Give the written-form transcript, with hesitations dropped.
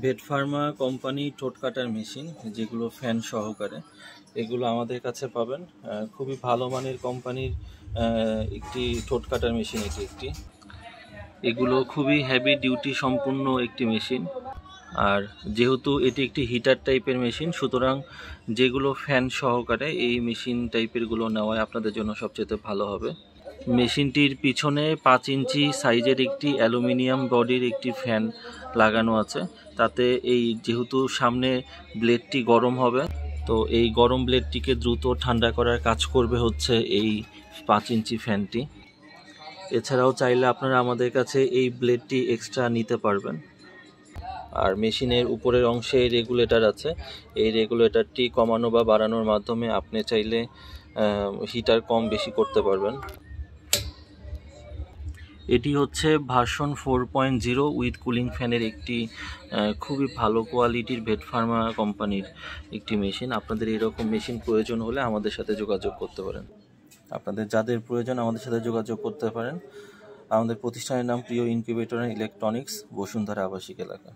ভেট Pharma company ঠোঁট কাটার machine, যেগুলো fan সহকারে, এগুলো আমাদের কাছে পাবেন। খুবই ভালো মানের কোম্পানির একটি ঠোঁট কাটার মেশিন একটি। এগুলো খুবই হেভি ডিউটি সম্পূর্ণ একটি মেশিন। আর যেহেতু এটি একটি হিটার টাইপের মেশিন, সুতরাং যেগুলো ফ্যান সহকারে এই মেশিন টাইপেরগুলো নেওয়াই আপনাদের জন্য সবচেয়ে ভালো হবে। মেশিনটির পিছনে 5 ইঞ্চি সাইজের একটি অ্যালুমিনিয়াম বডির একটি ফ্যান লাগানো আছে। তাতে যেহেতু সামনে ব্লেডটি গরম হবে, তো এই গরম ব্লেডটিকে দ্রুত ঠান্ডা করার কাজ করবে হচ্ছে এই 5 ইঞ্চি ফ্যানটি। এছাড়াও চাইলে আপনারা আমাদের কাছে এই ব্লেডটি এক্সট্রা নিতে পারবেন। আর মেশিনের উপরের অংশে রেগুলেটর আছে, এই রেগুলেটরটি কমানো বা বাড়ানোর মাধ্যমে আপনি চাইলে হিটার কম বেশি করতে পারবেন। এটি হচ্ছে ভার্সন 4.0 উইথ কুলিং ফ্যানের একটি খুবই ভালো কোয়ালিটির ভেট ফার্মা কোম্পানির একটি মেশিন। আপনাদের এরকম মেশিন প্রয়োজন হলে আমাদের সাথে যোগাযোগ করতে পারেন। আপনাদের যাদের প্রয়োজন আমাদের সাথে যোগাযোগ করতে পারেন। আমাদের প্রতিষ্ঠানের নাম প্রিয় ইনকিউবেটর অ্যান্ড ইলেকট্রনিক্স, বসুন্ধরা আবাসিক এলাকা।